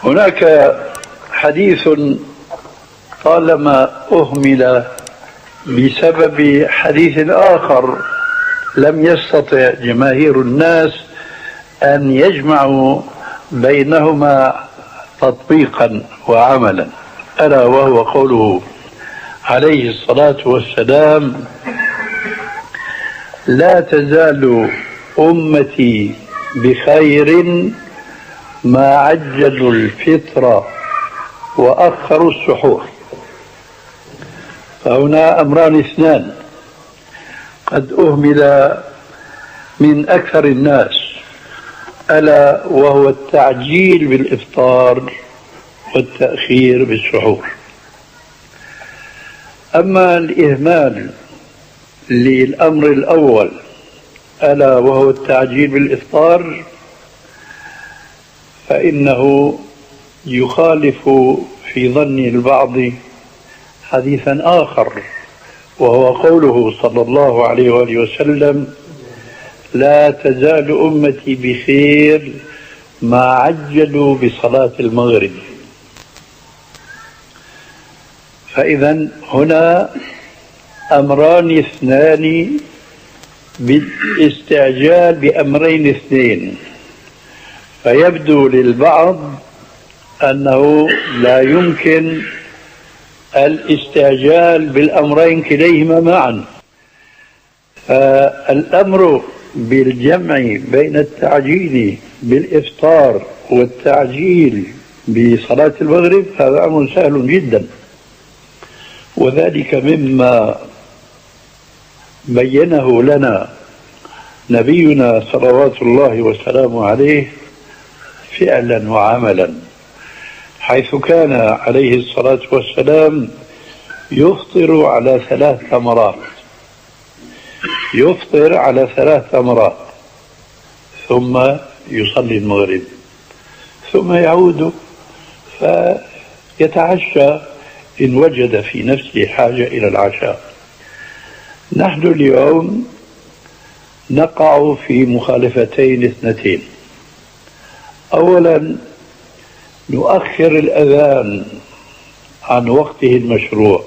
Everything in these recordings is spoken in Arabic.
هناك حديث طالما أهمل بسبب حديث آخر لم يستطع جماهير الناس أن يجمعوا بينهما تطبيقا وعملا، ألا وهو قوله عليه الصلاة والسلام: لا تزال أمتي بخير ما عجلوا الفطر وأخروا السحور. فهنا أمران اثنان قد أهمل من أكثر الناس، ألا وهو التعجيل بالإفطار والتأخير بالسحور. أما الإهمال للأمر الأول ألا وهو التعجيل بالإفطار فإنه يخالف في ظن البعض حديثا آخر، وهو قوله صلى الله عليه وآله وسلم: لا تزال أمتي بخير ما عجلوا بصلاة المغرب. فإذا هنا أمران اثنان بالاستعجال بأمرين اثنين، فيبدو للبعض أنه لا يمكن الاستعجال بالأمرين كليهما معا. فالأمر بالجمع بين التعجيل بالإفطار والتعجيل بصلاة المغرب هذا أمر سهل جدا، وذلك مما بينه لنا نبينا صلوات الله وسلامه عليه فعلا وعملا، حيث كان عليه الصلاة والسلام يفطر على 3 تمرات، يفطر على 3 تمرات ثم يصلي المغرب ثم يعود فيتعشى إن وجد في نفسه حاجة إلى العشاء. نحن اليوم نقع في مخالفتين اثنتين: أولا نؤخر الأذان عن وقته المشروع،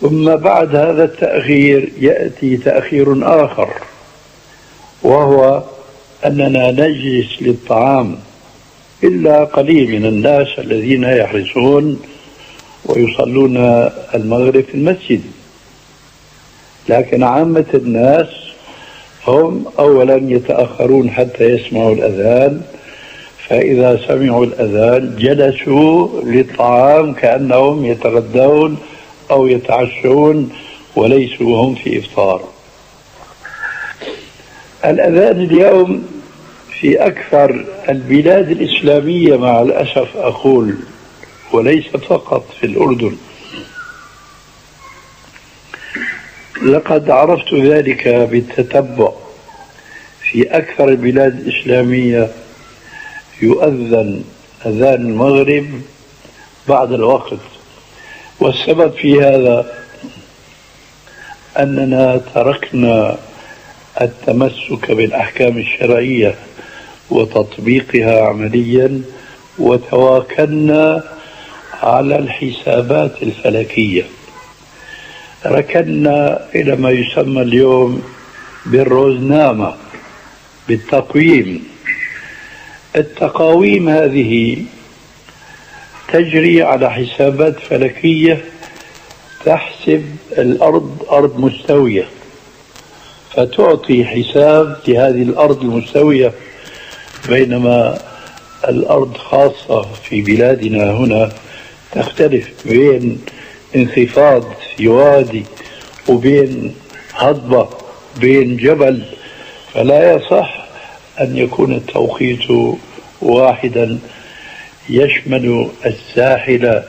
ثم بعد هذا التأخير يأتي تأخير آخر، وهو أننا نجلس للطعام إلا قليل من الناس الذين يحرصون ويصلون المغرب في المسجد، لكن عامة الناس هم أولا يتأخرون حتى يسمعوا الأذان، فإذا سمعوا الأذان جلسوا للطعام كأنهم يتغدون أو يتعشون وليسوا هم في إفطار. الأذان اليوم في أكثر البلاد الإسلامية مع الأسف أقول، وليس فقط في الأردن، لقد عرفت ذلك بالتتبع، في أكثر البلاد الإسلامية يؤذن أذان المغرب بعد الوقت. والسبب في هذا أننا تركنا التمسك بالأحكام الشرعية وتطبيقها عمليا، وتواكلنا على الحسابات الفلكية، ركنا إلى ما يسمى اليوم بالروزنامة، بالتقويم. التقاويم هذه تجري على حسابات فلكية تحسب الأرض أرض مستوية، فتعطي حساب لهذه الأرض المستوية، بينما الأرض خاصة في بلادنا هنا تختلف بين انخفاض في وادي وبين هضبة بين جبل، فلا يصح أن يكون التوقيت واحدا يشمل الساحل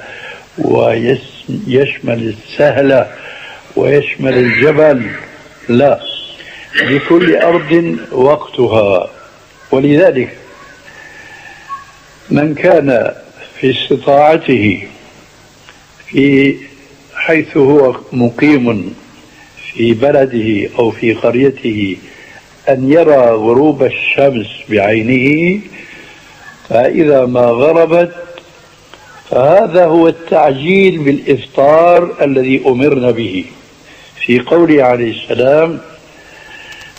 ويشمل السهل ويشمل الجبل، لا، لكل أرض وقتها. ولذلك من كان في استطاعته في حيث هو مقيم في بلده أو في قريته أن يرى غروب الشمس بعينه، فإذا ما غربت فهذا هو التعجيل بالإفطار الذي أمرنا به في قوله عليه السلام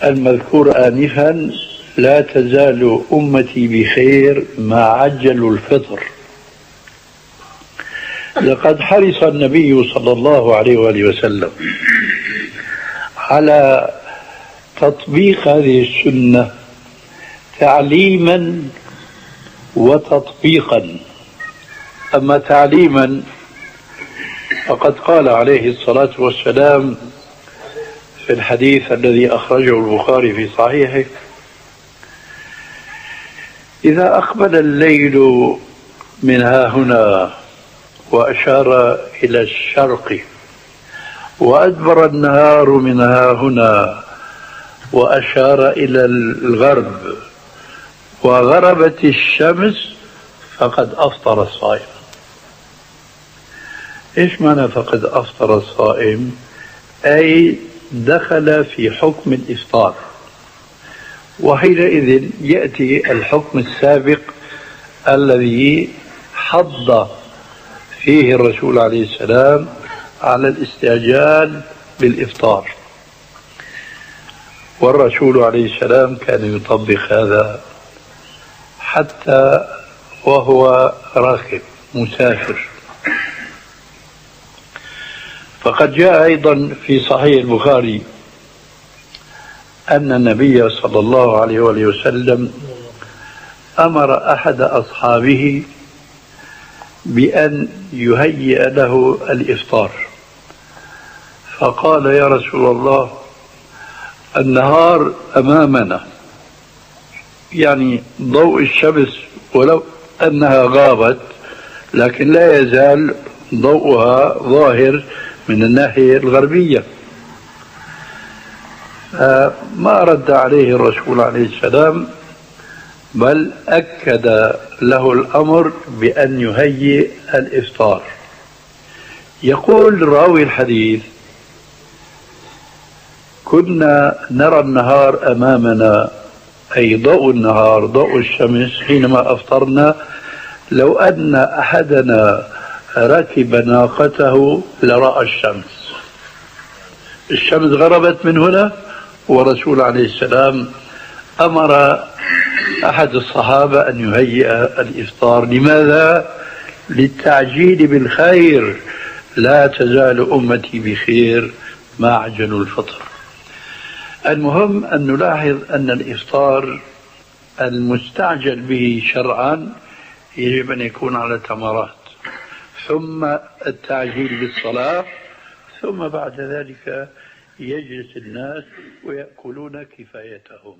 المذكور آنفا لا تزال أمتي بخير ما عجلوا الفطر. لقد حرص النبي صلى الله عليه وآله وسلم على تطبيق هذه السنة تعليما وتطبيقا. أما تعليما فقد قال عليه الصلاة والسلام في الحديث الذي أخرجه البخاري في صحيحه إذا أقبل الليل من ها هنا وأشار إلى الشرق وأدبر النهار من ها هنا وأشار إلى الغرب وغربت الشمس فقد أفطر الصائم. إيش معنى فقد أفطر الصائم؟ أي دخل في حكم الإفطار، وحينئذ يأتي الحكم السابق الذي حض فيه الرسول عليه السلام على الاستعجال بالإفطار، والرسول عليه السلام كان يطبق هذا حتى وهو راكب مسافر. فقد جاء أيضا في صحيح البخاري أن النبي صلى الله عليه وآله وسلم أمر أحد أصحابه بأن يهيئ له الإفطار، فقال يا رسول الله النهار أمامنا، يعني ضوء الشمس ولو أنها غابت لكن لا يزال ضوءها ظاهر من الناحية الغربية. ما رد عليه الرسول عليه السلام بل أكد له الأمر بأن يهيئ الإفطار. يقول راوي الحديث كنا نرى النهار أمامنا، أي ضوء النهار ضوء الشمس حينما أفطرنا، لو أن أحدنا ركب ناقته لرأى الشمس. الشمس غربت من هنا ورسول عليه السلام أمر أحد الصحابة أن يهيئ الإفطار. لماذا؟ للتعجيل بالخير، لا تزال أمتي بخير ما عجلوا الفطر. المهم أن نلاحظ أن الإفطار المستعجل به شرعا يجب أن يكون على تمرات، ثم التعجيل بالصلاة، ثم بعد ذلك يجلس الناس ويأكلون كفايتهم.